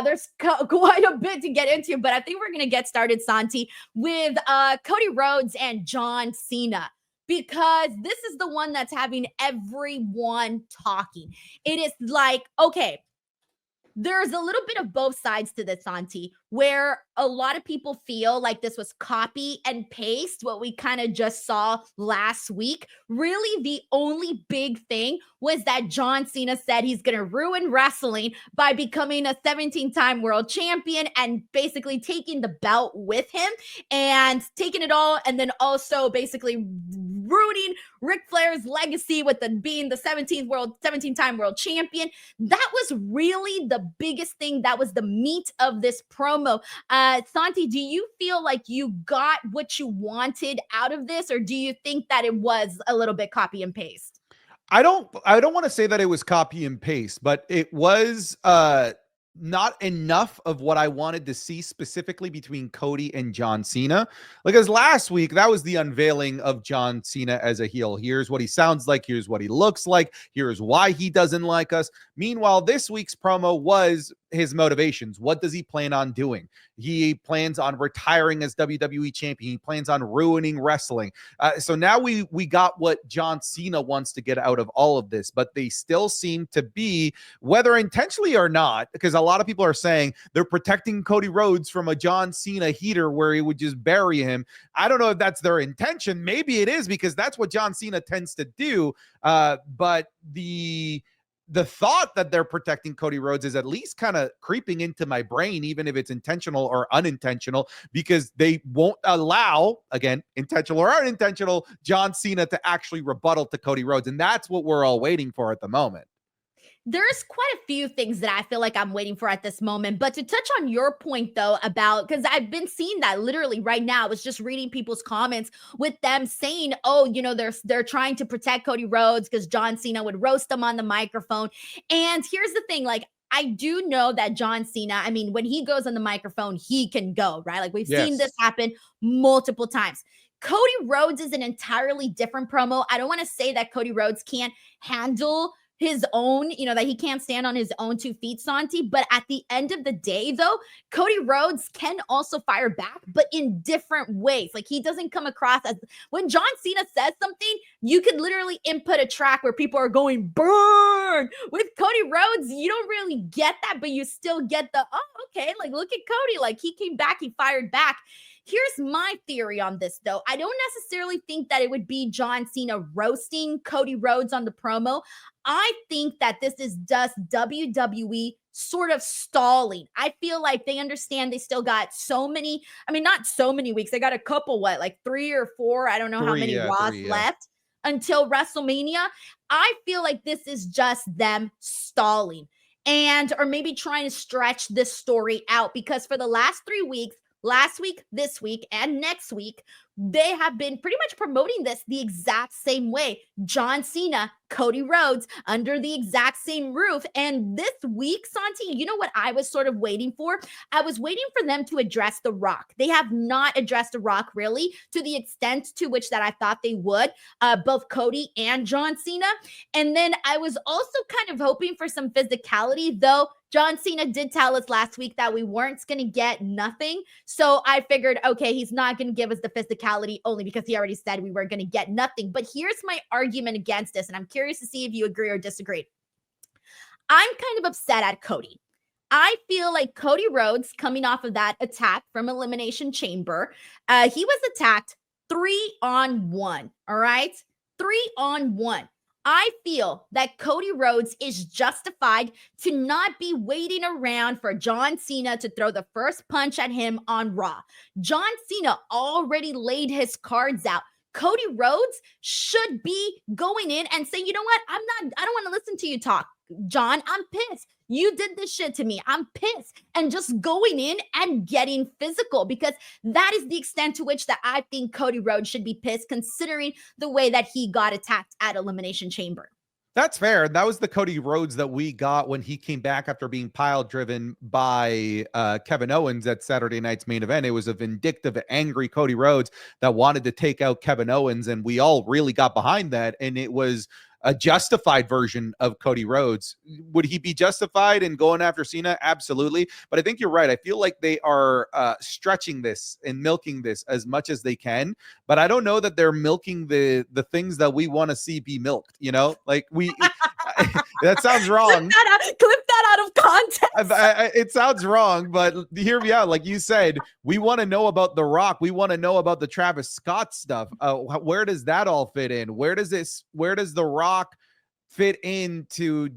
There's quite a bit to get into, but I think we're going to get started, Santi, with Cody Rhodes and John Cena, because this is the one that's having everyone talking. It is like, okay, there's a little bit of both sides to this, Santi, where a lot of people feel like this was copy and paste what we kind of just saw last week. Really, the only big thing was that John Cena said he's going to ruin wrestling by becoming a 17-time world champion and basically taking the belt with him and taking it all, and then also basically ruining Ric Flair's legacy with being the 17-time world champion. That was really the biggest thing. That was the meat of this promo. Santi, do you feel like you got what you wanted out of this, or do you think that it was a little bit copy and paste? I don't want to say that it was copy and paste, but it was not enough of what I wanted to see specifically between Cody and John Cena. Because last week, that was the unveiling of John Cena as a heel. Here's what he sounds like. Here's what he looks like. Here's why he doesn't like us. Meanwhile, this week's promo was his motivations. What does he plan on doing? He plans on retiring as WWE champion. He plans on ruining wrestling. So now we got what John Cena wants to get out of all of this, but they still seem to be, whether intentionally or not, because a lot of people are saying they're protecting Cody Rhodes from a John Cena heater where he would just bury him. I don't know if that's their intention. Maybe it is, because that's what John Cena tends to do. But the thought that they're protecting Cody Rhodes is at least kind of creeping into my brain, even if it's intentional or unintentional, because they won't allow, again, intentional or unintentional, John Cena to actually rebuttal to Cody Rhodes. And that's what we're all waiting for at the moment. There's quite a few things that I feel like I'm waiting for at this moment. But to touch on your point, though, about, because I've been seeing that literally right now. I was just reading people's comments with them saying, oh, you know, they're trying to protect Cody Rhodes because John Cena would roast them on the microphone. And here's the thing, like, I do know that John Cena, I mean, when he goes on the microphone, he can go, right? Like, we've seen this happen multiple times. Cody Rhodes is an entirely different promo. I don't want to say that Cody Rhodes can't handle his own, you know, that he can't stand on his own 2 feet, Santi. But at the end of the day, though, Cody Rhodes can also fire back, but in different ways. Like, he doesn't come across as, when John Cena says something, you could literally input a track where people are going, burn. With Cody Rhodes, you don't really get that, but you still get the, oh, okay, like, look at Cody. Like, he came back, he fired back. Here's my theory on this, though. I don't necessarily think that it would be John Cena roasting Cody Rhodes on the promo. I think that this is just WWE sort of stalling. I feel like they understand they still got so many, I mean, not so many weeks. They got a couple, like 3 or 4, I don't know how many Raws left until WrestleMania. I feel like this is just them stalling, and or maybe trying to stretch this story out, because for the last 3 weeks, last week, this week, and next week, they have been pretty much promoting this the exact same way. John Cena, Cody Rhodes, under the exact same roof. And this week, Santi, you know what I was sort of waiting for? I was waiting for them to address The Rock. They have not addressed The Rock really to the extent to which that I thought they would, both Cody and John Cena. And then I was also kind of hoping for some physicality, though John Cena did tell us last week that we weren't going to get nothing. So I figured, okay, he's not going to give us the physicality only because he already said we were going to get nothing. But here's my argument against this, and I'm curious to see if you agree or disagree. I'm kind of upset at Cody. I feel like Cody Rhodes, coming off of that attack from Elimination Chamber, he was attacked 3-on-1, all right? 3-on-1. I feel that Cody Rhodes is justified to not be waiting around for John Cena to throw the first punch at him on Raw. John Cena already laid his cards out. Cody Rhodes should be going in and saying, you know what? I don't want to listen to you talk, John. I'm pissed. You did this shit to me. I'm pissed. And just going in and getting physical, because that is the extent to which that I think Cody Rhodes should be pissed, considering the way that he got attacked at Elimination Chamber. That's fair. That was the Cody Rhodes that we got when he came back after being pile driven by Kevin Owens at Saturday night's main event. It was a vindictive, angry Cody Rhodes that wanted to take out Kevin Owens, and we all really got behind that. And it was a justified version of Cody Rhodes. Would he be justified in going after Cena? Absolutely. But I think you're right. I feel like they are stretching this and milking this as much as they can. But I don't know that they're milking the things that we want to see be milked. You know, like that sounds wrong. Clip that out of context. It sounds wrong, but hear me out. Like you said, we want to know about The Rock. We want to know about the Travis Scott stuff. Where does that all fit in? Where does The Rock fit into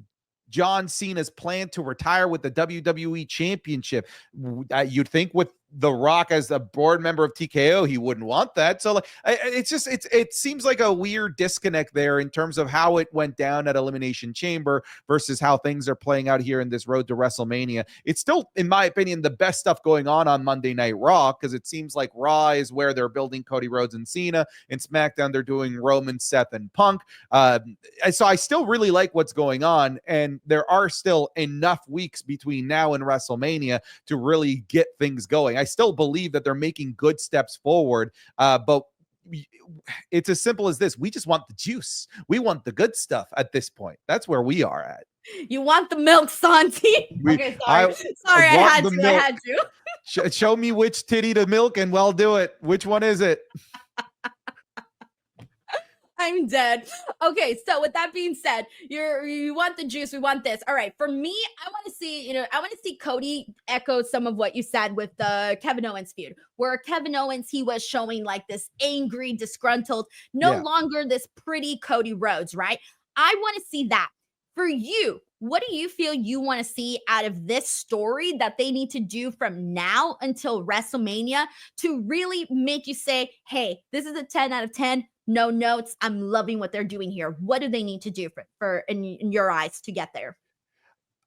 John Cena's plan to retire with the WWE Championship? You'd think with The Rock as a board member of TKO, he wouldn't want that. So like, it seems like a weird disconnect there in terms of how it went down at Elimination Chamber versus how things are playing out here in this road to WrestleMania. It's still, in my opinion, the best stuff going on Monday Night Raw, because it seems like Raw is where they're building Cody Rhodes and Cena. In SmackDown, they're doing Roman, Seth, and Punk. So I still really like what's going on, and there are still enough weeks between now and WrestleMania to really get things going. I still believe that they're making good steps forward, but it's as simple as this. We just want the juice. We want the good stuff at this point. That's where we are at. You want the milk, Santi? Okay, sorry. I had to. Show me which titty to milk and we'll do it. Which one is it? I'm dead. Okay, so with that being said, you want the juice, we want this. All right, for me, I want to see Cody echo some of what you said with the Kevin Owens feud, where Kevin Owens, he was showing like this angry, disgruntled, no longer this pretty Cody Rhodes, right? I want to see that. For you, what do you feel you want to see out of this story that they need to do from now until WrestleMania to really make you say, hey, this is a 10 out of 10. No notes. I'm loving what they're doing here. What do they need to do for in your eyes to get there?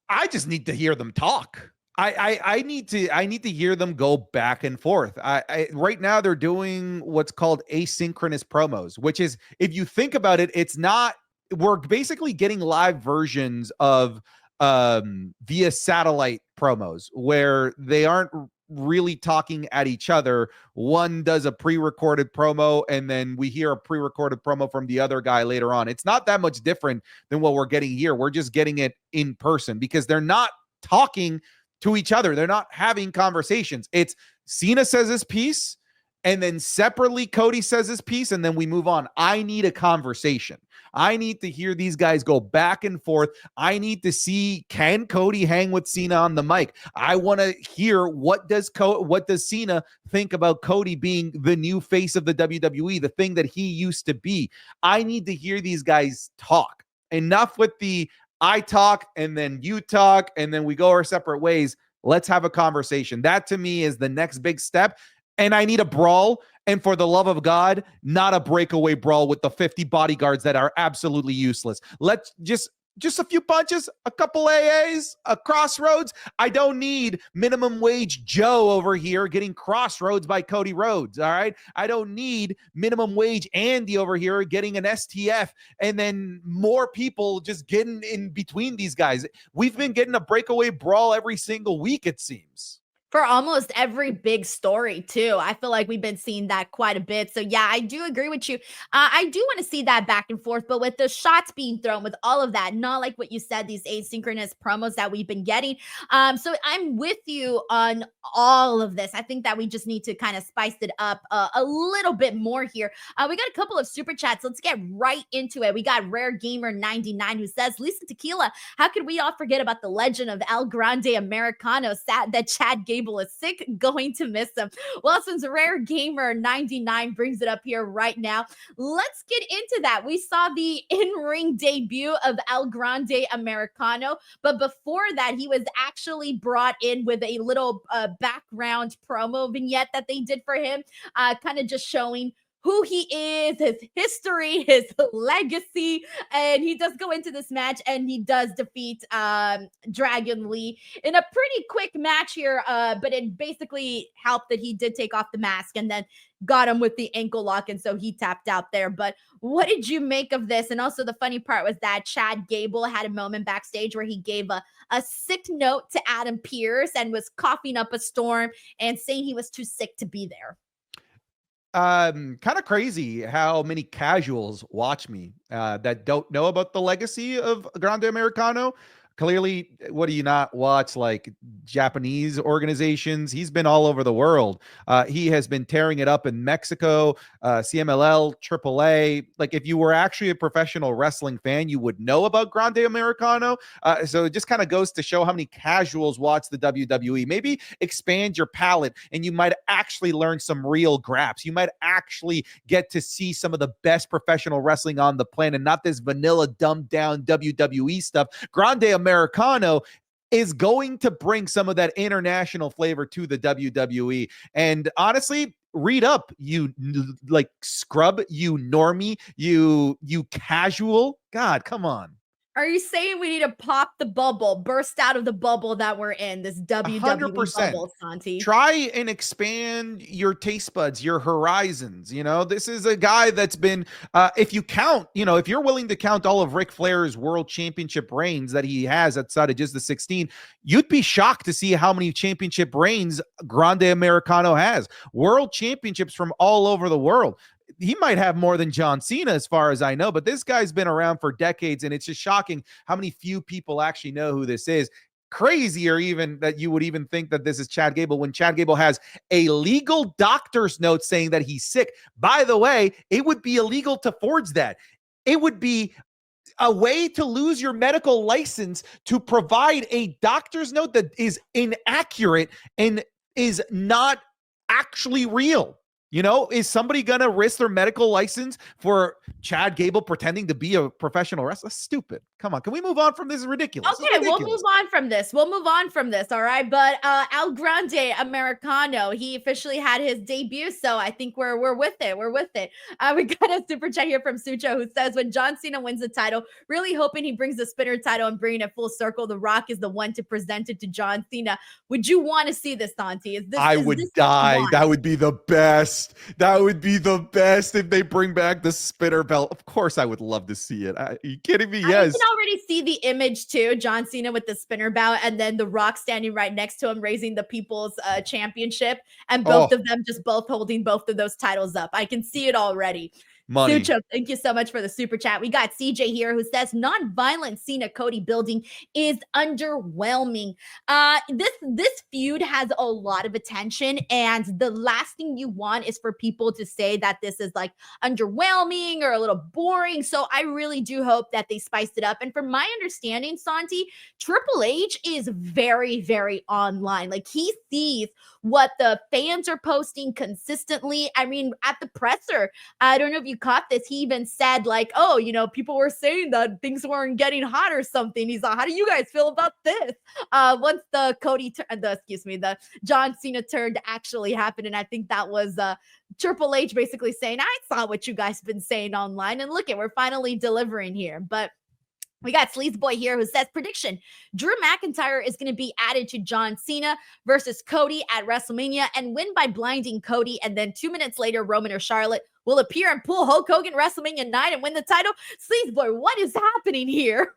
I just need to hear them talk. I need to hear them go back and forth. Right now they're doing what's called asynchronous promos, which is, if you think about it, it's not, we're basically getting live versions of via satellite promos where they aren't really talking at each other. One does a pre-recorded promo and then we hear a pre-recorded promo from the other guy later on. It's not that much different than what we're getting here. We're just getting it in person because they're not talking to each other. They're not having conversations. It's Cena says his piece and then separately Cody says his piece and then we move on. I need a conversation. I need to hear these guys go back and forth. I need to see, can Cody hang with Cena on the mic? I want to hear what does Cena think about Cody being the new face of the WWE, the thing that he used to be. I need to hear these guys talk. Enough with the I talk and then you talk and then we go our separate ways. Let's have a conversation. That to me is the next big step. And I need a brawl. And for the love of God, not a breakaway brawl with the 50 bodyguards that are absolutely useless. Let's just a few punches, a couple AAs, a crossroads. I don't need minimum wage Joe over here getting crossroads by Cody Rhodes. All right. I don't need minimum wage Andy over here getting an STF and then more people just getting in between these guys. We've been getting a breakaway brawl every single week, it seems. For almost every big story, too. I feel like we've been seeing that quite a bit. So, yeah, I do agree with you. I do want to see that back and forth, but with the shots being thrown, with all of that, not like what you said, these asynchronous promos that we've been getting. So I'm with you on all of this. I think that we just need to kind of spice it up a little bit more here. We got a couple of super chats. Let's get right into it. We got Rare Gamer 99 who says, Lisa Tequila, how could we all forget about the legend of El Grande Americano? Sad that Chad Gable is sick, going to miss him. Well, since Rare Gamer 99 brings it up here right now, let's get into that. We saw the in-ring debut of El Grande Americano, but before that, he was actually brought in with a little background promo vignette that they did for him, kind of just showing who he is, his history, his legacy, and he does go into this match and he does defeat Dragon Lee in a pretty quick match here, but it basically helped that he did take off the mask and then got him with the ankle lock, and so he tapped out there. But what did you make of this? And also the funny part was that Chad Gable had a moment backstage where he gave a sick note to Adam Pearce and was coughing up a storm and saying he was too sick to be there. kind of crazy how many casuals watch me that don't know about the legacy of Grande Americano. Clearly, what do you not watch? Like Japanese organizations. He's been all over the world. He has been tearing it up in Mexico, CMLL, AAA. Like, if you were actually a professional wrestling fan, you would know about Grande Americano. So it just kind of goes to show how many casuals watch the WWE. Maybe expand your palette and you might actually learn some real graps. You might actually get to see some of the best professional wrestling on the planet, not this vanilla, dumbed down WWE stuff. Grande Americano is going to bring some of that international flavor to the WWE. And honestly, read up, you like scrub, you normie, you casual. God, come on. Are you saying we need to pop the bubble, burst out of the bubble that we're in, this WWE 100%. bubble, Santi? Try and expand your taste buds, your horizons. You know, this is a guy that's been, if you count, you know, if you're willing to count all of Ric Flair's world championship reigns that he has outside of just the 16, you'd be shocked to see how many championship reigns Grande Americano has. World championships from all over the world. He might have more than John Cena as far as I know, but this guy's been around for decades, and it's just shocking how many few people actually know who this is. Crazier even that you would even think that this is Chad Gable when Chad Gable has a legal doctor's note saying that he's sick. By the way, it would be illegal to forge that. It would be a way to lose your medical license to provide a doctor's note that is inaccurate and is not actually real. You know, is somebody going to risk their medical license for Chad Gable pretending to be a professional wrestler? That's stupid. Come on. Can we move on from this? It's ridiculous. Okay, we'll move on from this. We'll move on from this. All right. But El Grande Americano, he officially had his debut. So I think we're with it. We're with it. We got a super chat here from Sucho who says, when John Cena wins the title, really hoping he brings the spinner title and bringing it full circle. The Rock is the one to present it to John Cena. Would you want to see this, Santi? I would die. That would be the best. That would be the best if they bring back the spinner belt. Of course, I would love to see it. Are you kidding me? Yes. I can already see the image too. John Cena with the spinner belt and then The Rock standing right next to him, raising the People's Championship, and both of them just both holding both of those titles up. I can see it already. Money. Sucho, thank you so much for the super chat. We got CJ here who says non-violent Cena Cody building is underwhelming. This feud has a lot of attention, and the last thing you want is for people to say that this is like underwhelming or a little boring. So I really do hope that they spiced it up. And from my understanding, Santi, Triple H is very, very online. Like, he sees what the fans are posting consistently. I mean, at the presser, I don't know if you caught this, he even said like, oh, you know, people were saying that things weren't getting hot or something. He's like, how do you guys feel about this? Once the the John Cena turn actually happened, and I think that was Triple H basically saying, I saw what you guys been saying online, and look, we're finally delivering here. But we got Sleaze Boy here who says, prediction, Drew McIntyre is going to be added to John Cena versus Cody at WrestleMania and win by blinding Cody. And then 2 minutes later, Roman or Charlotte will appear and pull Hulk Hogan WrestleMania 9 and win the title. Sleaze Boy, what is happening here?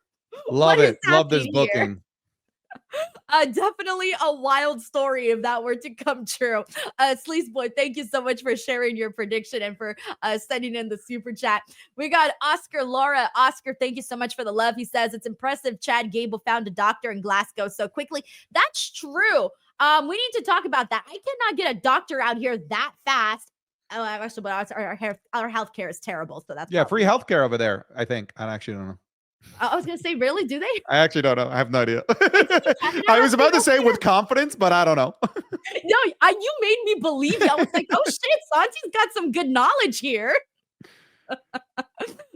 Love it. Love this booking. Definitely a wild story if that were to come true. Sleaze Boy, thank you so much for sharing your prediction and for sending in the super chat. We got Oscar Laura. Oscar, thank you so much for the love. He says, it's impressive Chad Gable found a doctor in Glasgow so quickly. That's true. We need to talk about that. I cannot get a doctor out here that fast. Oh, actually, but our healthcare is terrible. So that's free healthcare over there, I think. I actually don't know. I was going to say, really? Do they? I actually don't know. I have no idea. I was about to say with confidence, but I don't know. No, you made me believe it. I was like, oh shit, Santi's got some good knowledge here.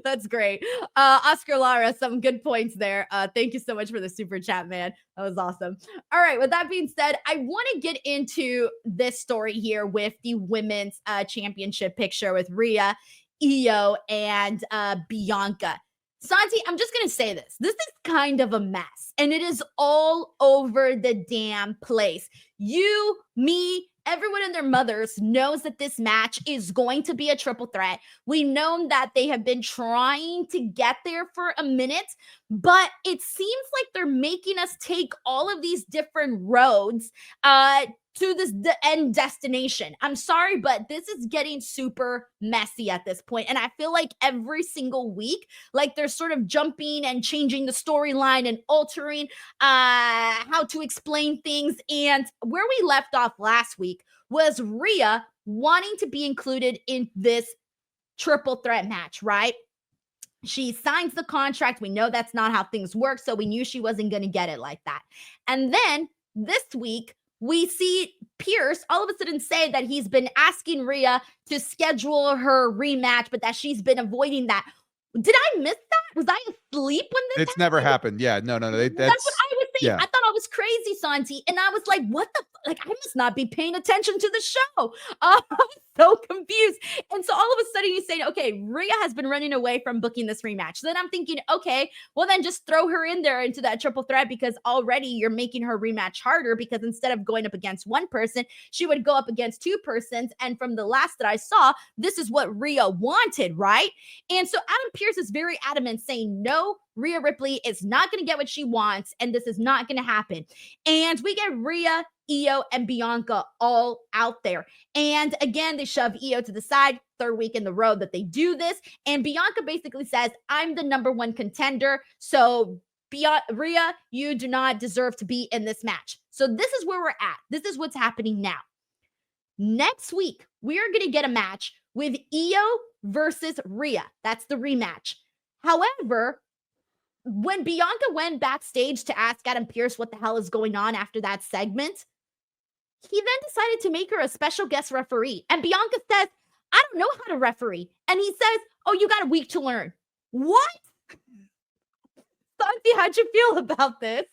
That's great. Oscar Lara, some good points there. Thank you so much for the super chat, man. That was awesome. All right. With that being said, I want to get into this story here with the women's championship picture with Rhea, Iyo, and Bianca. Santi, I'm just going to say this. This is kind of a mess, and it is all over the damn place. You, me, everyone and their mothers knows that this match is going to be a triple threat. We know that they have been trying to get there for a minute, but it seems like they're making us take all of these different roads to the end destination. I'm sorry, but this is getting super messy at this point. And I feel like every single week, like they're sort of jumping and changing the storyline and altering how to explain things. And where we left off last week was Rhea wanting to be included in this triple threat match, right? She signs the contract. We know that's not how things work. So we knew she wasn't going to get it like that. And then this week, we see Pierce all of a sudden say that he's been asking Rhea to schedule her rematch, but that she's been avoiding that. Did I miss that? Was I asleep when this It's never happened. Yeah, no. That's what I was saying. Yeah. I thought I was crazy, Santi. And I was like, what the? Like, I must not be paying attention to the show. I was so confused. And so all of a sudden you say, okay, Rhea has been running away from booking this rematch. So then I'm thinking, okay, well then just throw her in there into that triple threat, because already you're making her rematch harder, because instead of going up against one person, she would go up against two persons. And from the last that I saw, this is what Rhea wanted, right? And so Adam Pearce is very adamant saying, no, Rhea Ripley is not going to get what she wants, and this is not going to happen. And we get Rhea, Iyo, and Bianca all out there. And again, they shove Iyo to the side, third week in the row that they do this. And Bianca basically says, I'm the number one contender. So Rhea, you do not deserve to be in this match. So this is where we're at. This is what's happening now. Next week, we are going to get a match with Iyo versus Rhea. That's the rematch. However, when Bianca went backstage to ask Adam Pearce what the hell is going on after that segment, he then decided to make her a special guest referee. And Bianca says, I don't know how to referee. And he says, oh, you got a week to learn. What? Santi, how'd you feel about this?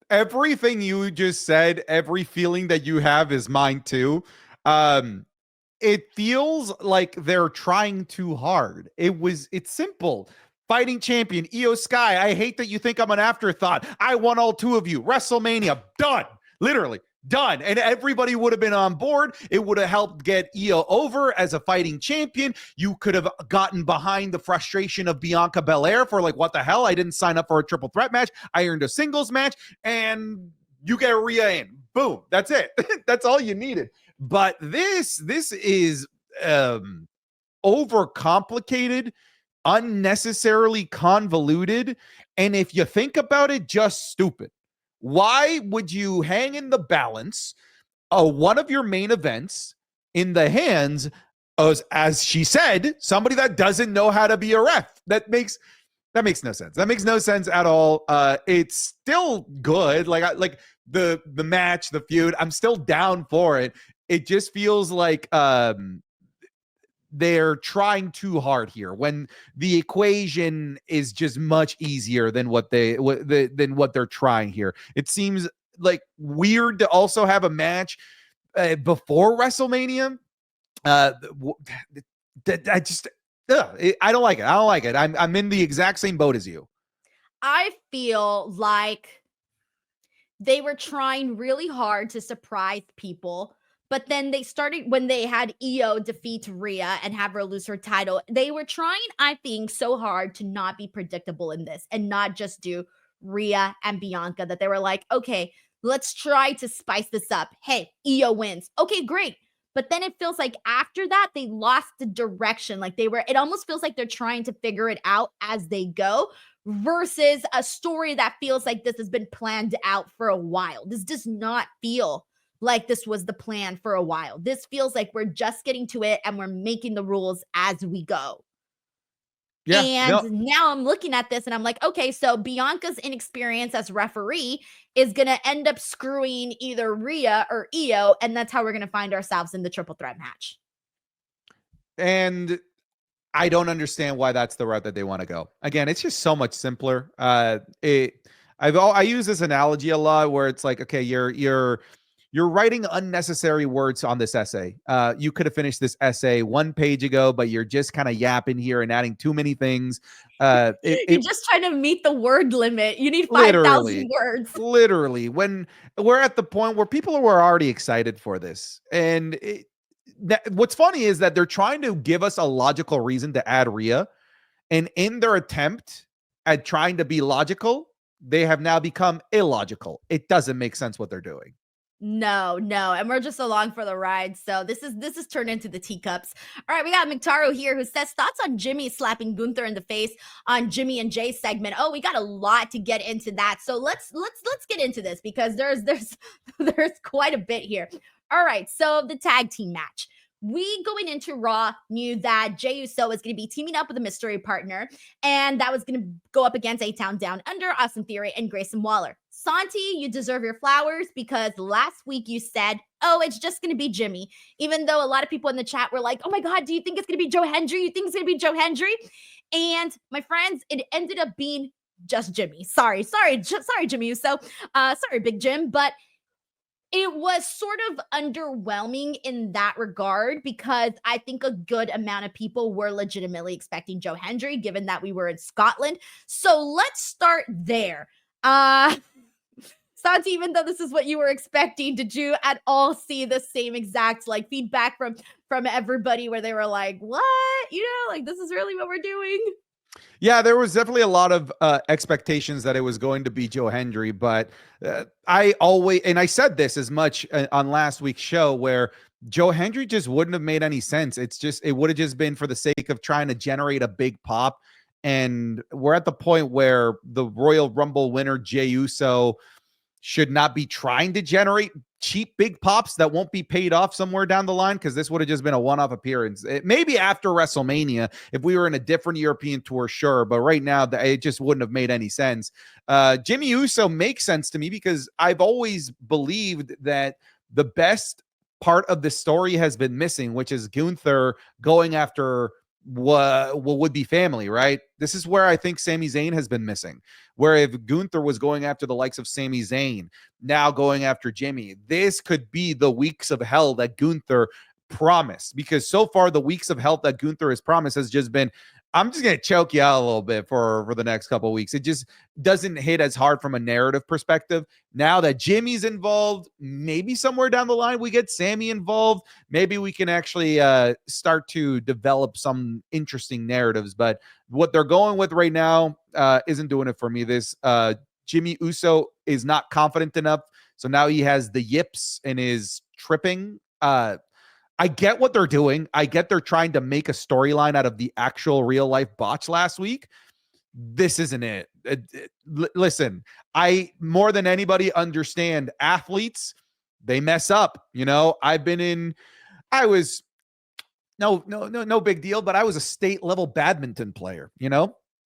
Everything you just said, every feeling that you have is mine too. It feels like they're trying too hard. It's simple. Fighting champion, Iyo Sky. I hate that you think I'm an afterthought. I want all two of you. WrestleMania, done. Literally, done. And everybody would have been on board. It would have helped get Iyo over as a fighting champion. You could have gotten behind the frustration of Bianca Belair for like, what the hell? I didn't sign up for a triple threat match. I earned a singles match. And you get Rhea in. Boom. That's it. That's all you needed. But this is overcomplicated, unnecessarily convoluted, and if you think about it, just stupid. Why would you hang in the balance one of your main events in the hands of, as she said, somebody that doesn't know how to be a ref? That makes no sense. That makes no sense at all. It's still good. Like the match, the feud, I'm still down for it. It just feels like they're trying too hard here when the equation is just much easier than what they're trying here. It seems like weird to also have a match before WrestleMania. I don't like it. I don't like it. I'm in the exact same boat as you. I feel like they were trying really hard to surprise people. But then they started, when they had Iyo defeat Rhea and have her lose her title, they were trying, I think, so hard to not be predictable in this and not just do Rhea and Bianca, that they were like, okay, let's try to spice this up. Hey, Iyo wins. Okay, great. But then it feels like after that, they lost the direction. Like it almost feels like they're trying to figure it out as they go versus a story that feels like this has been planned out for a while. This does not feel like this was the plan for a while. This feels like we're just getting to it and we're making the rules as we go. Yeah, and now I'm looking at this and I'm like, okay, so Bianca's inexperience as referee is going to end up screwing either Rhea or Iyo, and that's how we're going to find ourselves in the triple threat match. And I don't understand why that's the route that they want to go. Again, it's just so much simpler. I use this analogy a lot where it's like, okay, you're writing unnecessary words on this essay. You could have finished this essay 1 page ago, but you're just kind of yapping here and adding too many things. You're just trying to meet the word limit. You need 5,000 words. Literally, when we're at the point where people were already excited for this. And what's funny is that they're trying to give us a logical reason to add Rhea. And in their attempt at trying to be logical, they have now become illogical. It doesn't make sense what they're doing. No, and we're just along for the ride. So this is turned into the teacups. All right, we got McTaro here who says thoughts on Jimmy slapping Gunther in the face on Jimmy and Jay segment. Oh, we got a lot to get into that. So let's get into this because there's quite a bit here. All right, so the tag team match. We going into Raw knew that Jey Uso was going to be teaming up with a mystery partner, and that was going to go up against A-Town Down Under, Austin Theory, and Grayson Waller. Santi, you deserve your flowers because last week you said, oh, it's just going to be Jimmy, even though a lot of people in the chat were like, oh my God, do you think it's going to be Joe Hendry? You think it's going to be Joe Hendry? And my friends, it ended up being just Jimmy. Sorry, Jimmy Uso. Sorry, Big Jim, but it was sort of underwhelming in that regard because I think a good amount of people were legitimately expecting Joe Hendry, given that we were in Scotland. So let's start there. Santi, even though this is what you were expecting, did you at all see the same exact like feedback from everybody where they were like, what? You know, like this is really what we're doing? Yeah, there was definitely a lot of expectations that it was going to be Joe Hendry, but I always, and I said this as much on last week's show, where Joe Hendry just wouldn't have made any sense. It would have just been for the sake of trying to generate a big pop. And we're at the point where the Royal Rumble winner, Jey Uso, should not be trying to generate cheap big pops that won't be paid off somewhere down the line, because this would have just been a one-off appearance. Maybe after WrestleMania, if we were in a different European tour, sure, but right now it just wouldn't have made any sense. Jimmy Uso makes sense to me because I've always believed that the best part of the story has been missing, which is Gunther going after what would be family, right? This is where I think Sami Zayn has been missing, where if Gunther was going after the likes of Sami Zayn, now going after Jimmy, this could be the weeks of hell that Gunther promised, because so far the weeks of hell that Gunther has promised has just been, I'm just going to choke you out a little bit for the next couple of weeks. It just doesn't hit as hard from a narrative perspective. Now that Jimmy's involved, maybe somewhere down the line we get Sammy involved. Maybe we can actually start to develop some interesting narratives. But what they're going with right now isn't doing it for me. This Jimmy Uso is not confident enough. So now he has the yips and is tripping. I get what they're doing. I get they're trying to make a storyline out of the actual real life botch last week. This isn't it. Listen, I more than anybody understand athletes. They mess up. You know, I was no big deal, but I was a state level badminton player,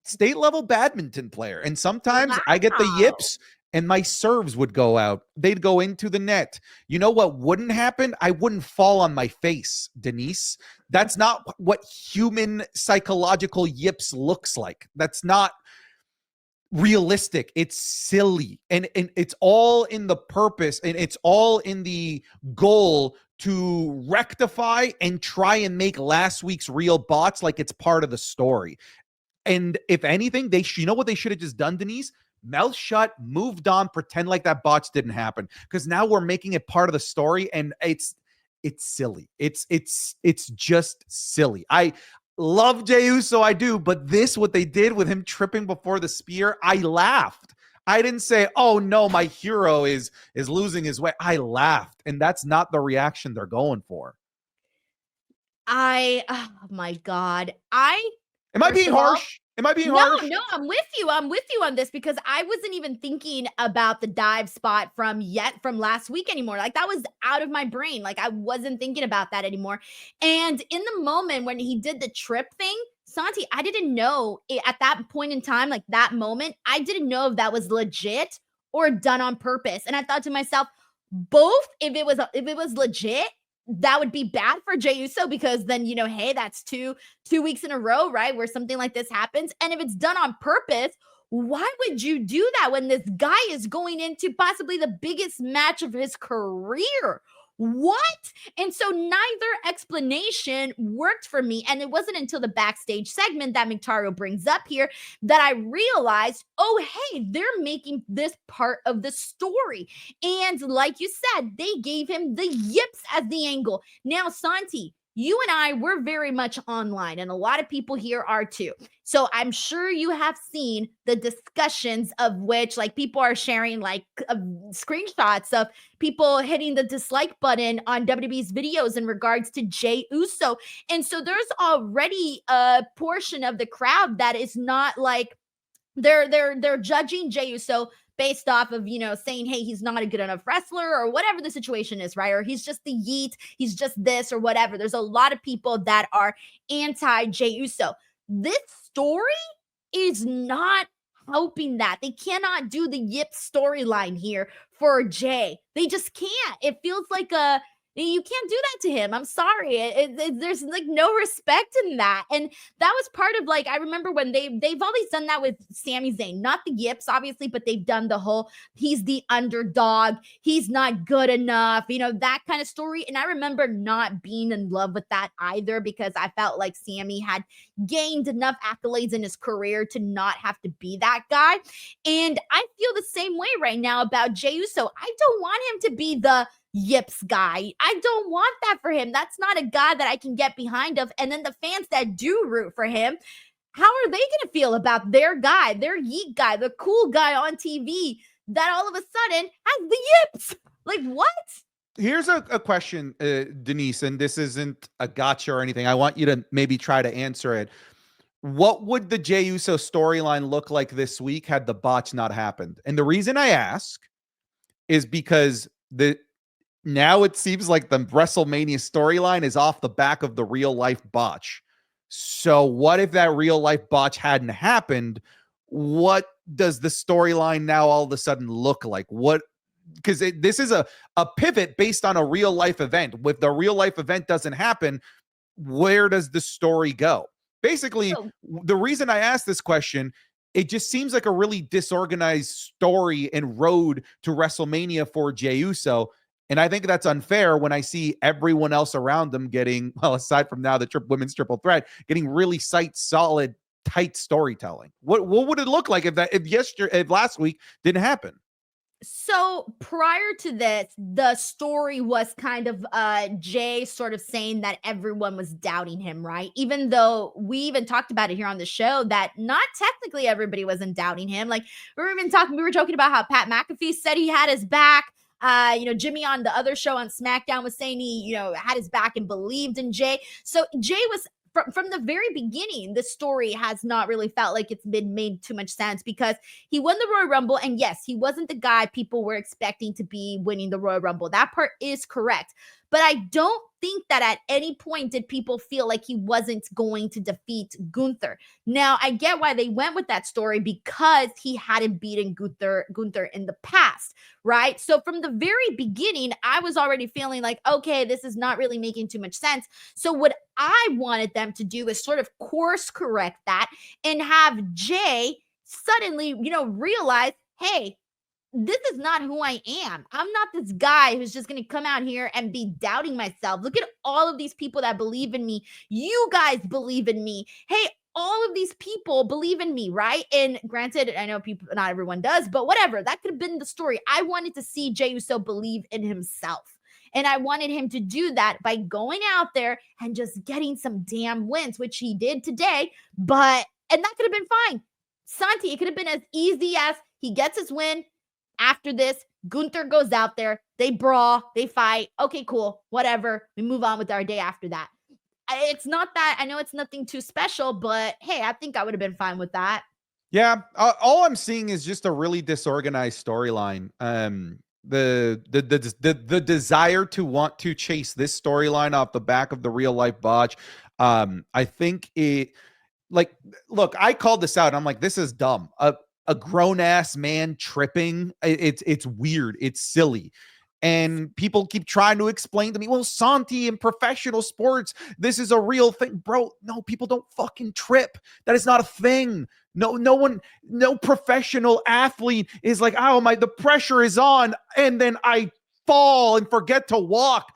state level badminton player. And sometimes I get the yips and my serves would go out. They'd go into the net. You know what wouldn't happen? I wouldn't fall on my face, Denise. That's not what human psychological yips looks like. That's not realistic. It's silly. And it's all in the purpose, and it's all in the goal to rectify and try and make last week's real bots like it's part of the story. And if anything, you know what they should have just done, Denise? Mouth shut, moved on, pretend like that botch didn't happen. Because now we're making it part of the story, and it's silly. It's just silly. I love Jey Uso, I do, but what they did with him tripping before the spear, I laughed. I didn't say, "Oh no, my hero is losing his way." I laughed, and that's not the reaction they're going for. Oh my God. Am I being harsh? Am I being harsh? No, I'm with you. I'm with you on this because I wasn't even thinking about the dive spot from last week anymore. Like that was out of my brain. Like I wasn't thinking about that anymore. And in the moment when he did the trip thing, Santi, I didn't know at that point in time, like that moment, I didn't know if that was legit or done on purpose. And I thought to myself, both, if it was legit, that would be bad for Jey Uso because then, hey, that's two weeks in a row, right? Where something like this happens. And if it's done on purpose, why would you do that when this guy is going into possibly the biggest match of his career? What? And so neither explanation worked for me. And it wasn't until the backstage segment that McTario brings up here that I realized, oh, hey, they're making this part of the story. And like you said, they gave him the yips as the angle. Now, Santi, you and I, we're very much online, and a lot of people here are too. So I'm sure you have seen the discussions of which, like, people are sharing like screenshots of people hitting the dislike button on WWE's videos in regards to Jey Uso. And so there's already a portion of the crowd that is not like, they're judging Jey Uso based off of, saying, hey, he's not a good enough wrestler or whatever the situation is, right? Or he's just the yeet, he's just this or whatever. There's a lot of people that are anti Jey Uso. This story is not helping that. They cannot do the Yip storyline here for Jay. They just can't. It feels like you can't do that to him. I'm sorry. There's like no respect in that. And that was part of, like, I remember when they've always done that with Sami Zayn, not the Yips, obviously, but they've done the whole, he's the underdog, he's not good enough, that kind of story. And I remember not being in love with that either, because I felt like Sami had gained enough accolades in his career to not have to be that guy. And I feel the same way right now about Jey Uso. I don't want him to be the Yips guy. I don't want that for him. That's not a guy that I can get behind of. And then the fans that do root for him, how are they going to feel about their guy, their yeet guy, the cool guy on TV that all of a sudden has the Yips? Like, what? Here's a question, Denise, and this isn't a gotcha or anything. I want you to maybe try to answer it. What would the Jey Uso storyline look like this week had the botch not happened? And the reason I ask is because now it seems like the WrestleMania storyline is off the back of the real life botch. So what if that real life botch hadn't happened? What does the storyline now all of a sudden look like? Because this is a pivot based on a real life event. If the real life event doesn't happen, where does the story go? Basically, the reason I asked this question, it just seems like a really disorganized story and road to WrestleMania for Jey Uso. And I think that's unfair when I see everyone else around them getting, well, aside from now the women's triple threat, getting really solid, tight storytelling. What would it look like if last week didn't happen? So prior to this, the story was kind of Jay sort of saying that everyone was doubting him, right? Even though we even talked about it here on the show that not technically everybody wasn't doubting him. Like we were joking about how Pat McAfee said he had his back. Jimmy on the other show on SmackDown was saying he, had his back and believed in Jay. So Jay was from the very beginning, this story has not really felt like it's been made too much sense because he won the Royal Rumble. And yes, he wasn't the guy people were expecting to be winning the Royal Rumble. That part is correct. But I don't think that at any point did people feel like he wasn't going to defeat Gunther. Now, I get why they went with that story because he hadn't beaten Gunther in the past, right? So from the very beginning, I was already feeling like, okay, this is not really making too much sense. So what I wanted them to do is sort of course correct that and have Jay suddenly, realize, hey, this is not who I am. I'm not this guy who's just going to come out here and be doubting myself. Look at all of these people that believe in me. You guys believe in me. Hey, all of these people believe in me, right? And granted, I know not everyone does, but whatever. That could have been the story. I wanted to see Jey Uso believe in himself. And I wanted him to do that by going out there and just getting some damn wins, which he did today. And that could have been fine. Santi, it could have been as easy as he gets his win. After this, Gunther goes out there, they brawl, they fight. Okay, cool, whatever. We move on with our day after that. It's not that, I know it's nothing too special, but hey, I think I would have been fine with that. Yeah, all I'm seeing is just a really disorganized storyline. The desire to want to chase this storyline off the back of the real life botch. I think look, I called this out. I'm like, this is dumb. A grown-ass man tripping. It's weird. It's silly. And people keep trying to explain to me, well, Santi, in professional sports, this is a real thing. Bro, no, people don't fucking trip. That is not a thing. No professional athlete is like, oh, the pressure is on, and then I fall and forget to walk.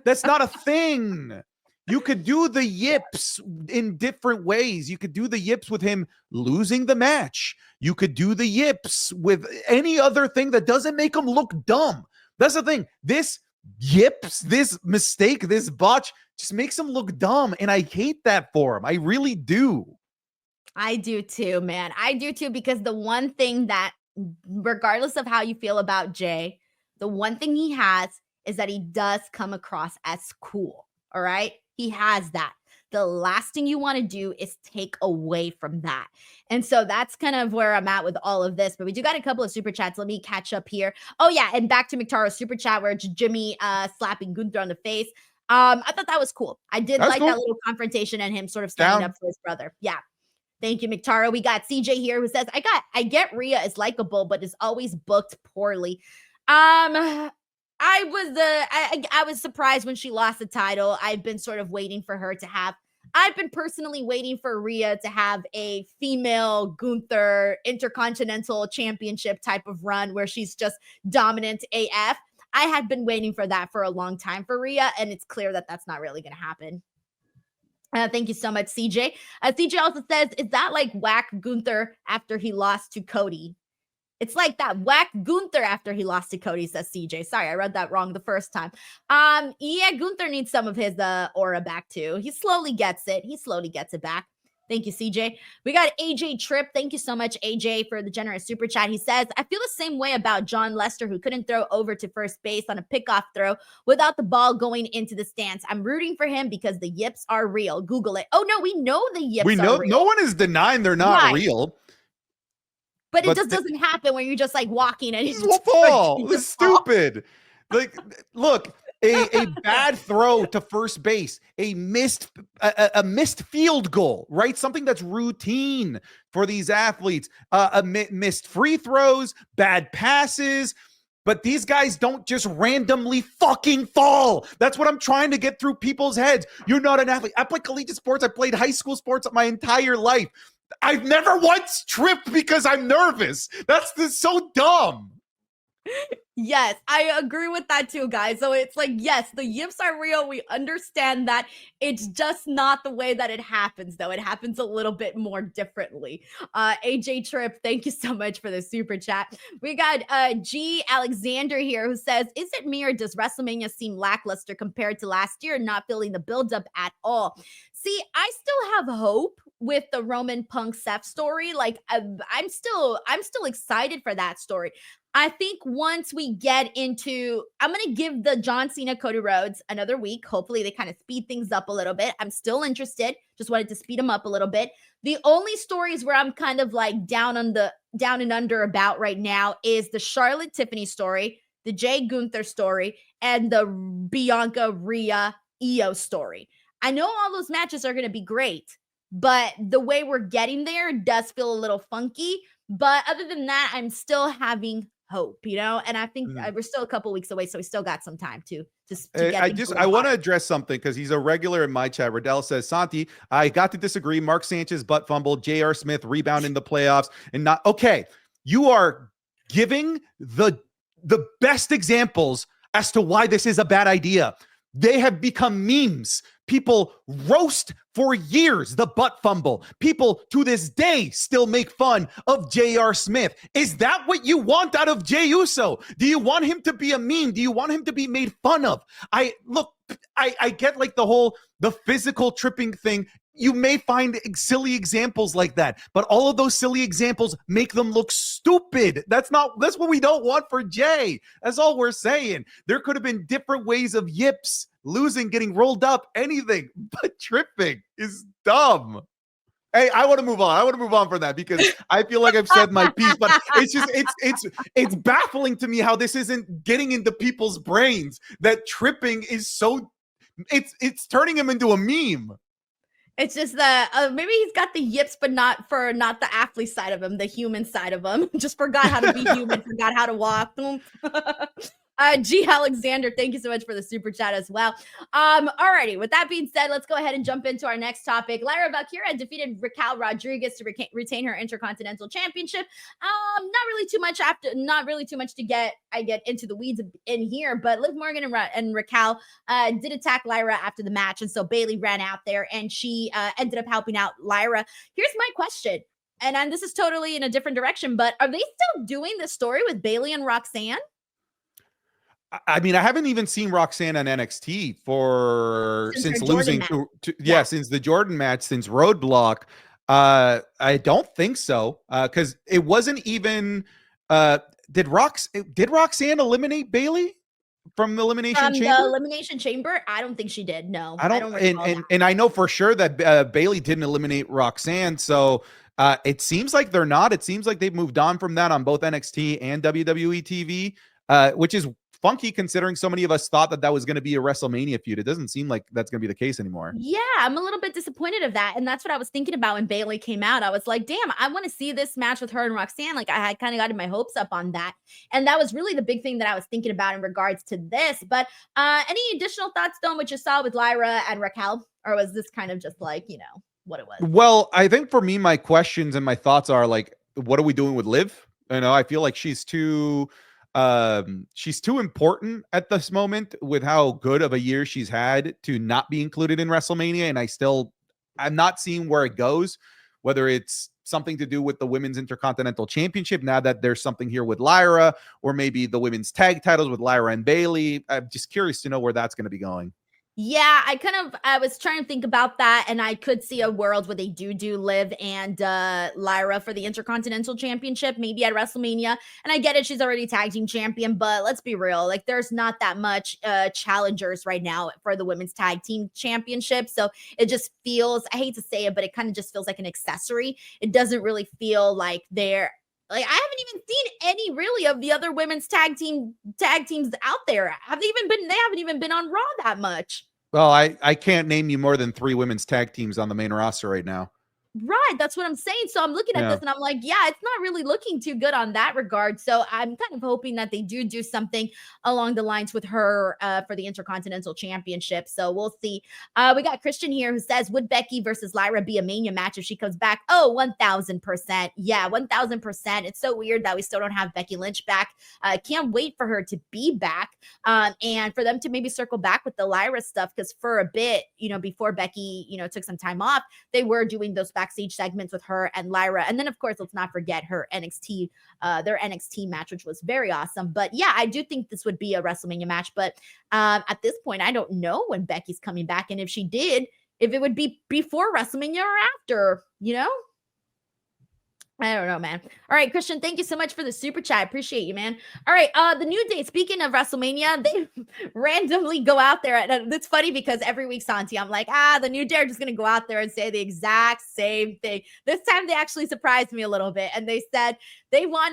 That's not a thing. You could do the yips in different ways. You could do the yips with him losing the match. You could do the yips with any other thing that doesn't make him look dumb. That's the thing. This yips, this mistake, this botch just makes him look dumb. And I hate that for him. I really do. I do too, man. I do too, because the one thing that, regardless of how you feel about Jay, the one thing he has is that he does come across as cool. All right. He has that. The last thing you want to do is take away from that. And so that's kind of where I'm at with all of this. But we do got a couple of super chats. Let me catch up here. Oh, yeah. And back to McTaro's super chat where it's Jimmy slapping Gunther on the face. I thought that was cool. I did like that little confrontation and him sort of standing up for his brother. Yeah. Thank you, McTaro. We got CJ here who says, I get Rhea is likable, but is always booked poorly. I was surprised when she lost the title. I've been sort of waiting for her to have, I've been personally waiting for Rhea to have a female Gunther Intercontinental Championship type of run where she's just dominant AF. I had been waiting for that for a long time for Rhea, and it's clear that that's not really going to happen. Thank you so much, CJ. CJ also says, is that like whack Gunther after he lost to Cody? It's like that whack Gunther after he lost to Cody, says CJ. Sorry, I read that wrong the first time. Yeah, Gunther needs some of his aura back too. He slowly gets it. He slowly gets it back. Thank you, CJ. We got AJ Tripp. Thank you so much, AJ, for the generous super chat. He says, I feel the same way about John Lester, who couldn't throw over to first base on a pickoff throw without the ball going into the stands. I'm rooting for him because the yips are real. Google it. Oh, no, we know the yips are real. No one is denying they're not real. But it just doesn't happen when you're just like walking and you just fall. This is stupid. Like, look, a bad throw to first base, a missed field goal, right? Something that's routine for these athletes. Missed free throws, bad passes. But these guys don't just randomly fucking fall. That's what I'm trying to get through people's heads. You're not an athlete. I play collegiate sports. I played high school sports my entire life. I've never once tripped because I'm nervous. That's so dumb. Yes, I agree with that too, guys. So it's like, yes, the yips are real. We understand that. It's just not the way that it happens, though. It happens a little bit more differently. AJ Tripp, thank you so much for the super chat. We got G Alexander here who says, is it me or does WrestleMania seem lackluster compared to last year, not feeling the buildup at all? See, I still have hope with the Roman Punk Seth story. Like, I'm still excited for that story. I think once we get into, I'm going to give the John Cena Cody Rhodes another week. Hopefully they kind of speed things up a little bit. I'm still interested. Just wanted to speed them up a little bit. The only stories where I'm kind of like down and under about right now is the Charlotte Tiffany story, the Jay Gunther story, and the Bianca Rhea Iyo story. I know all those matches are going to be great, but the way we're getting there does feel a little funky. But other than that, I'm still having hope, and I think we're still a couple weeks away, so we still got some time to get. I want to address something because he's a regular in my chat. Riddell says, Santi, I got to disagree. Mark Sanchez butt fumble, J.R. Smith rebound in the playoffs, and not okay. You are giving the best examples as to why this is a bad idea. They have become memes. People roast for years the butt fumble. People to this day still make fun of J.R. Smith. Is that what you want out of Jey Uso? Do you want him to be a meme? Do you want him to be made fun of? I get like the physical tripping thing. You may find silly examples like that, but all of those silly examples make them look stupid. That's what we don't want for Jay. That's all we're saying. There could have been different ways of yips, losing, getting rolled up, anything, but tripping is dumb. Hey, I want to move on. I want to move on from that because I feel like I've said my piece, but it's just, it's baffling to me how this isn't getting into people's brains, that tripping is so, it's turning him into a meme. It's just that maybe he's got the yips, but not the athlete side of him, the human side of him. Just forgot how to be human, forgot how to walk. G Alexander, thank you so much for the super chat as well. Alrighty, with that being said, let's go ahead and jump into our next topic. Lyra Valkyria defeated Raquel Rodriguez to retain her Intercontinental Championship. Not really too much to get into the weeds in here, but Liv Morgan and Raquel did attack Lyra after the match, and so Bayley ran out there and she ended up helping out Lyra. Here's my question, and this is totally in a different direction, but are they still doing this story with Bayley and Roxanne? I mean, I haven't even seen Roxanne on NXT Since her since Jordan losing match. yeah, Yeah. since the Jordan match, since Roadblock. I don't think so. Because it wasn't even uh did Roxanne eliminate Bailey from the Elimination From the Chamber? Elimination Chamber, I don't think she did. No, I I don't, don't recall that. and I know for sure that Bailey didn't eliminate Roxanne. So it seems like they're not. It seems like they've moved on from that on both NXT and WWE TV, which is funky considering so many of us thought that that was going to be a WrestleMania feud. It doesn't seem like that's going to be the case anymore. Yeah, I'm a little bit disappointed of that. And that's what I was thinking about when Bailey came out. I was like, damn, I want to see this match with her and Roxanne. Like, I had kind of gotten my hopes up on that. And that was really the big thing that I was thinking about in regards to this. But any additional thoughts, though, on what you saw with Lyra and Raquel? Or was this kind of just like, what it was? Well, I think for me, my questions and my thoughts are like, what are we doing with Liv? I feel like she's too important at this moment with how good of a year she's had to not be included in WrestleMania. And I'm not seeing where it goes, whether it's something to do with the Women's Intercontinental Championship, now that there's something here with Lyra, or maybe the women's tag titles with Lyra and Bailey. I'm just curious to know where that's going to be going. Yeah, I was trying to think about that, and I could see a world where they do Liv and Lyra for the Intercontinental Championship, maybe at WrestleMania. And I get it, she's already tag team champion, but let's be real, like there's not that much challengers right now for the women's tag team championship. So it just feels, I hate to say it, but it kind of just feels like an accessory. It doesn't really feel like they're like, I haven't even seen any really of the other women's tag teams out there. They haven't even been on Raw that much. Well, I can't name you more than 3 women's tag teams on the main roster right now. Right, that's what I'm saying. So I'm looking at Yeah. this and I'm like, yeah, it's not really looking too good on that regard. So I'm kind of hoping that they do something along the lines with her for the Intercontinental Championship. So we'll see. We got Christian here who says, would Becky versus Lyra be a Mania match if she comes back? Oh, 1000%. Yeah, 1000%. It's so weird that we still don't have Becky Lynch back. I can't wait for her to be back and for them to maybe circle back with the Lyra stuff, because for a bit, before Becky, took some time off, they were doing those backstage segments with her and Lyra. And then, of course, let's not forget her NXT, their NXT match, which was very awesome. But yeah, I do think this would be a WrestleMania match. But at this point, I don't know when Becky's coming back. And if she did, if it would be before WrestleMania or after. I don't know, man. All right, Christian, thank you so much for the super chat. I appreciate you, man. All right, the New Day, speaking of WrestleMania, they randomly go out there. And it's funny because every week, Santi, I'm like, the New Day are just going to go out there and say the exact same thing. This time, they actually surprised me a little bit. And they said they won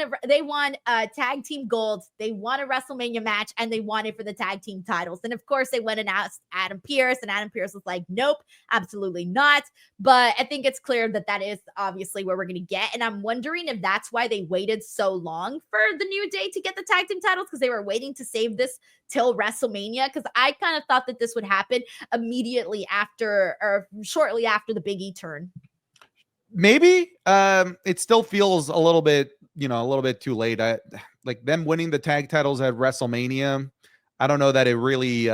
tag team gold. They won a WrestleMania match, and they won it for the tag team titles. And of course, they went and asked Adam Pearce, and Adam Pearce was like, nope, absolutely not. But I think it's clear that is obviously where we're going to get. And I'm wondering if that's why they waited so long for the New Day to get the tag team titles, because they were waiting to save this till WrestleMania. Because I kind of thought that this would happen immediately after or shortly after the Big E turn. Maybe it still feels a little bit too late. Like them winning the tag titles at WrestleMania, I don't know that it really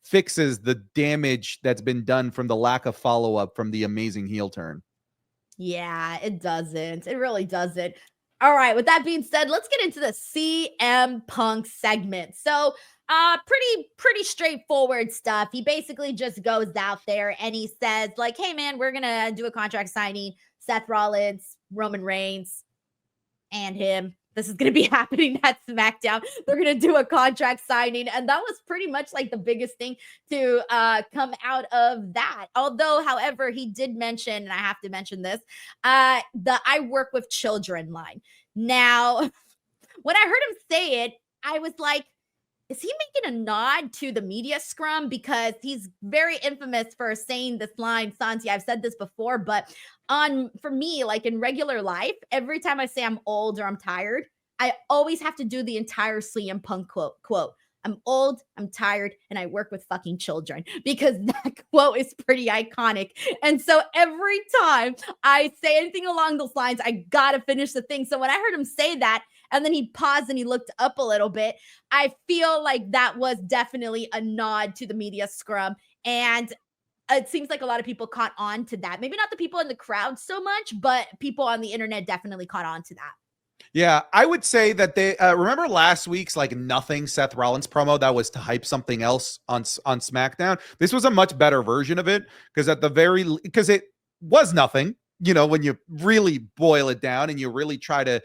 fixes the damage that's been done from the lack of follow-up from the amazing heel turn. Yeah, it doesn't. It really doesn't. All right, with that being said, let's get into the CM Punk segment. So, pretty straightforward stuff. He basically just goes out there and he says, like, hey man, we're gonna do a contract signing. Seth Rollins, Roman Reigns, and him. This is going to be happening at SmackDown. They're going to do a contract signing. And that was pretty much like the biggest thing to come out of that. Although, however, he did mention, and I have to mention this, the I work with children line. Now, when I heard him say it, I was like, is he making a nod to the media scrum? Because he's very infamous for saying this line, Santi. I've said this before, but for me, like in regular life, every time I say I'm old or I'm tired, I always have to do the entire CM Punk quote. I'm old, I'm tired, and I work with fucking children, because that quote is pretty iconic. And so every time I say anything along those lines, I gotta finish the thing. So when I heard him say that, and then he paused and he looked up a little bit, I feel like that was definitely a nod to the media scrum. And it seems like a lot of people caught on to that. Maybe not the people in the crowd so much, but people on the internet definitely caught on to that. Yeah, I would say that they remember last week's like nothing Seth Rollins promo that was to hype something else on SmackDown. This was a much better version of it because because it was nothing. You know, when you really boil it down and you really try to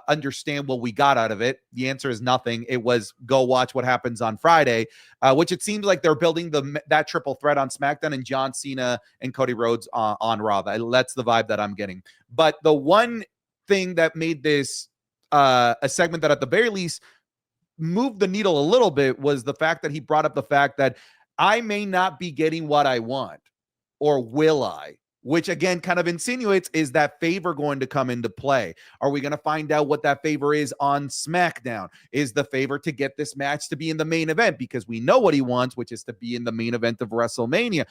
understand what we got out of it, the answer is nothing. It was go watch what happens on Friday, which it seems like they're building that triple threat on SmackDown and John Cena and Cody Rhodes on Raw. That's the vibe that I'm getting. But the one thing that made this a segment that at the very least moved the needle a little bit was the fact that he brought up the fact that I may not be getting what I want, or will I? Which again kind of insinuates, is that favor going to come into play? Are we going to find out what that favor is on SmackDown? Is the favor to get this match to be in the main event? Because we know what he wants, which is to be in the main event of WrestleMania.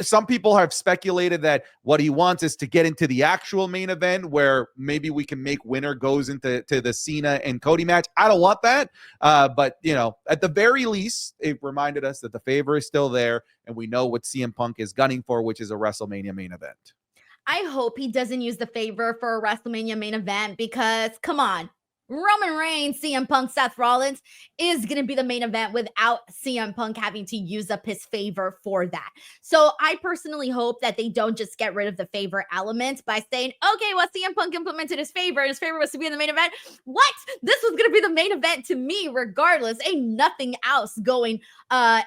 Some people have speculated that what he wants is to get into the actual main event where maybe we can make winner goes into the Cena and Cody match. I don't want that. But, you know, at the very least, it reminded us that the favor is still there and we know what CM Punk is gunning for, which is a WrestleMania main event. I hope he doesn't use the favor for a WrestleMania main event because, come on, Roman Reigns, CM Punk, Seth Rollins is going to be the main event without CM Punk having to use up his favor for that. So I personally hope that they don't just get rid of the favor element by saying, okay, well, CM Punk implemented his favor and his favor was to be in the main event. What? This was going to be the main event to me regardless. Ain't nothing else going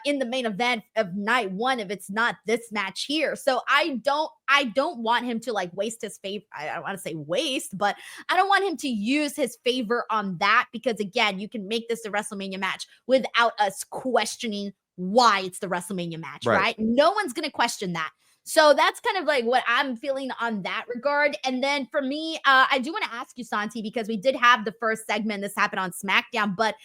in the main event of night one if it's not this match here. So I don't want him to like waste his favor. I don't want to say waste, but I don't want him to use his favor on that because again, you can make this a WrestleMania match without us questioning why it's the WrestleMania match, right? No one's going to question that. So that's kind of like what I'm feeling on that regard. And then for me, I do want to ask you, Santi, because we did have the first segment. This happened on SmackDown, but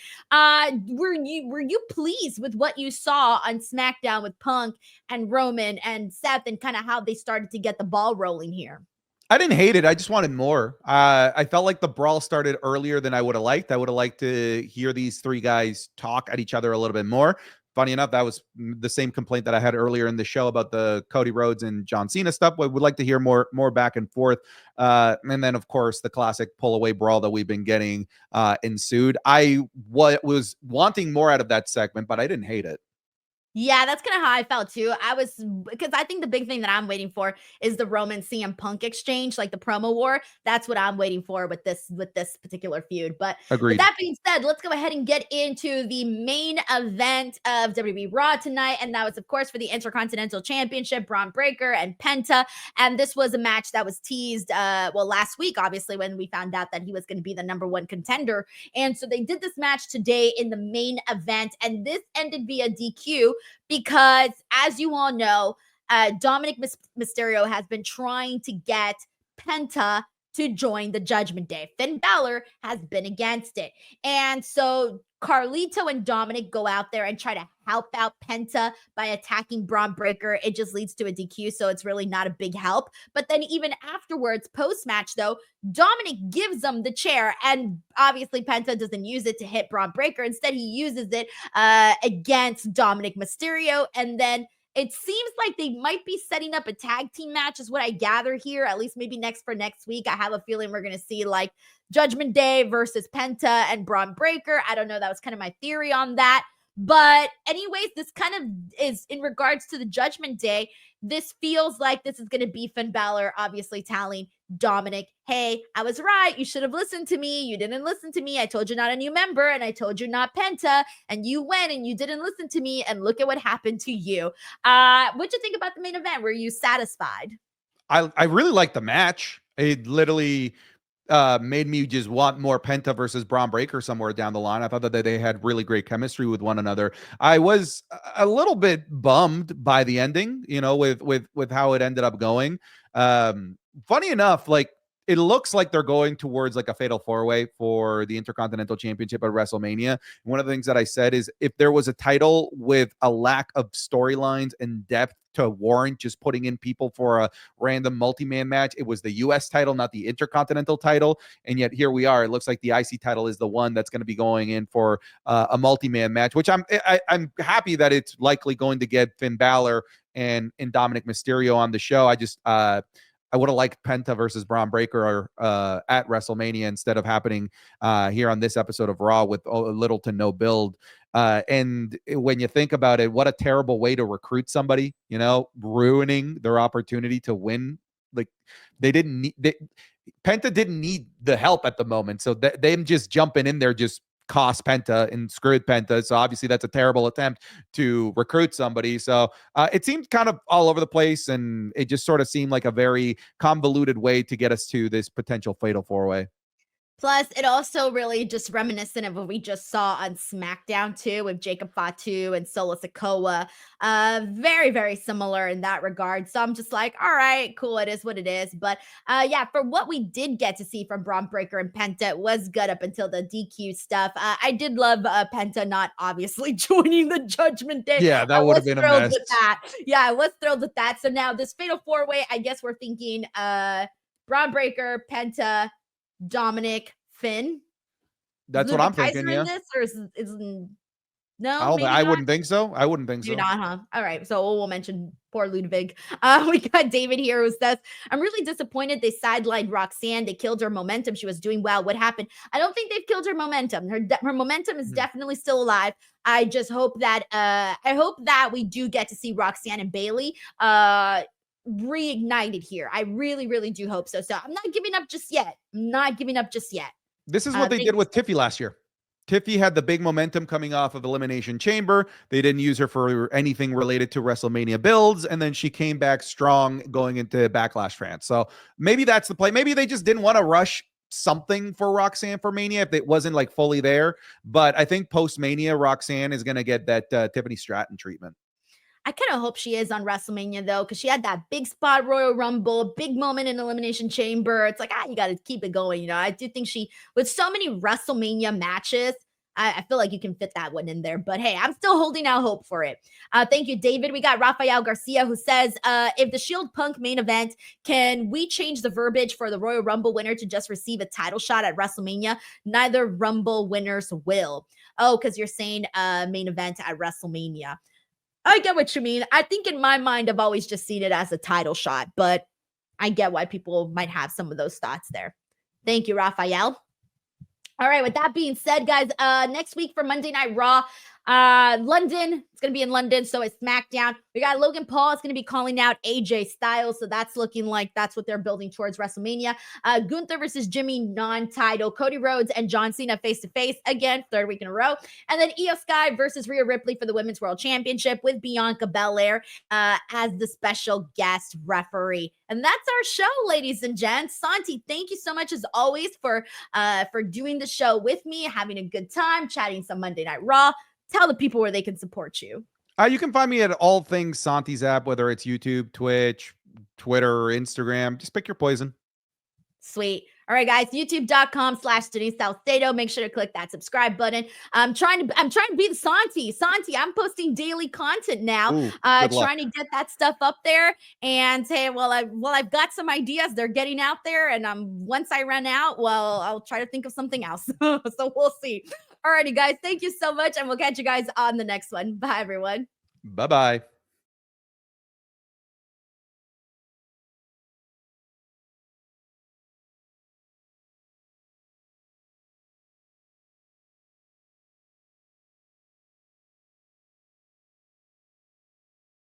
were you pleased with what you saw on SmackDown with Punk and Roman and Seth and kind of how they started to get the ball rolling here? I didn't hate it. I just wanted more. I felt like the brawl started earlier than I would have liked. I would have liked to hear these three guys talk at each other a little bit more. Funny enough, that was the same complaint that I had earlier in the show about the Cody Rhodes and John Cena stuff. We would like to hear more back and forth. And then, of course, the classic pull-away brawl that we've been getting ensued. I was wanting more out of that segment, but I didn't hate it. Yeah, that's kind of how I felt too. Because I think the big thing that I'm waiting for is the Roman CM Punk exchange, like the promo war. That's what I'm waiting for with this particular feud. But Agreed. With that being said, let's go ahead and get into the main event of WWE Raw tonight. And that was, of course, for the Intercontinental Championship, Bron Breakker and Penta. And this was a match that was teased, last week, obviously, when we found out that he was going to be the number one contender. And so they did this match today in the main event. And this ended via DQ. Because as you all know, Dominic Mysterio has been trying to get Penta to join the Judgment Day. Finn Balor has been against it. And so Carlito and Dominic go out there and try to help out Penta by attacking Bron Breakker. It just leads to a DQ, so it's really not a big help. But then even afterwards, post-match though, Dominic gives them the chair, and obviously Penta doesn't use it to hit Bron Breakker. Instead, he uses it against Dominic Mysterio, and then it seems like they might be setting up a tag team match is what I gather here, at least maybe next week. I have a feeling we're going to see like Judgment Day versus Penta and Bron Breakker. I don't know. That was kind of my theory on that. But anyways, this kind of is in regards to the Judgment Day. This feels like this is going to be Finn Balor obviously telling Dominic, hey, I was right. You should have listened to me. You didn't listen to me. I told you not a new member and I told you not Penta, and you went and you didn't listen to me, and look at what happened to you. What'd you think about the main event? Were you satisfied? I really liked the match. It literally made me just want more Penta versus Bron Breakker somewhere down the line. I thought that they had really great chemistry with one another. I was a little bit bummed by the ending, you know, with how it ended up going. Funny enough, like it looks like they're going towards like a fatal four-way for the Intercontinental Championship at WrestleMania. One of the things that I said is if there was a title with a lack of storylines and depth to warrant just putting in people for a random multi-man match, it was the US title, not the Intercontinental title. And yet here we are. It looks like the IC title is the one that's going to be going in for a multi-man match, which I'm happy that it's likely going to get Finn Balor and Dominic Mysterio on the show. I I would have liked Penta versus Braun Breaker at WrestleMania instead of happening here on this episode of Raw with a little to no build. And when you think about it, what a terrible way to recruit somebody, ruining their opportunity to win. Like Penta didn't need the help at the moment. So them just jumping in there just cost Penta and screwed Penta. So obviously that's a terrible attempt to recruit somebody. So it seemed kind of all over the place, and it just sort of seemed like a very convoluted way to get us to this potential fatal four-way. Plus, it also really just reminiscent of what we just saw on SmackDown too, with Jacob Fatu and Solo Sikoa. Very, very similar in that regard. So I'm just like, all right, cool. It is what it is. But yeah, for what we did get to see from Braun Breaker and Penta, it was good up until the DQ stuff. I did love Penta not obviously joining the Judgment Day. Yeah, that would have been a mess. With that. Yeah, I was thrilled with that. So now this Fatal 4-Way, I guess we're thinking Braun Breaker, Penta, Dominic, Finn. That's what I'm thinking. Yeah. In this, or is no? I wouldn't think so. I wouldn't think so. Maybe not, huh? All right. So we'll mention poor Ludwig. We got David here who says, I'm really disappointed they sidelined Roxanne. They killed her momentum. She was doing well. What happened? I don't think they've killed her momentum. Her momentum is definitely still alive. I just hope that we do get to see Roxanne and Bayley reignited here. I really, really do hope so. So I'm not giving up just yet. This is what they did with Tiffy last year. Tiffy had the big momentum coming off of Elimination Chamber. They didn't use her for anything related to WrestleMania builds, and then she came back strong going into Backlash France. So maybe that's the play. Maybe they just didn't want to rush something for Roxanne for Mania if it wasn't like fully there. But I think post Mania, Roxanne is going to get that Tiffany Stratton treatment. I kind of hope she is on WrestleMania, though, because she had that big spot Royal Rumble, big moment in Elimination Chamber. It's like, you got to keep it going. I do think with so many WrestleMania matches, I feel like you can fit that one in there. But hey, I'm still holding out hope for it. Thank you, David. We got Rafael Garcia who says, if the Shield Punk main event, can we change the verbiage for the Royal Rumble winner to just receive a title shot at WrestleMania? Neither Rumble winners will. Oh, because you're saying main event at WrestleMania. I get what you mean. I think in my mind, I've always just seen it as a title shot, but I get why people might have some of those thoughts there. Thank you, Raphael. All right, with that being said, guys, next week for Monday Night Raw, London, it's going to be in London, so it's SmackDown. We got Logan Paul is going to be calling out AJ Styles, so that's looking like that's what they're building towards WrestleMania. Gunther versus Jimmy, non-title. Cody Rhodes and John Cena face-to-face, again, third week in a row. And then Iyo Sky versus Rhea Ripley for the Women's World Championship with Bianca Belair as the special guest referee. And that's our show, ladies and gents. Santi, thank you so much, as always, for doing the show with me, having a good time, chatting some Monday Night Raw. Tell the people where they can support you. You can find me at all things Santi's app, whether it's YouTube, Twitch, Twitter, or Instagram. Just pick your poison. Sweet. All right, guys, youtube.com/Denise Salcedo. Make sure to click that subscribe button. I'm trying to be the Santi. I'm posting daily content now. Trying to get that stuff up there. And hey, I've got some ideas. They're getting out there. And once I run out, I'll try to think of something else. So we'll see. All righty, guys. Thank you so much. And we'll catch you guys on the next one. Bye, everyone. Bye-bye.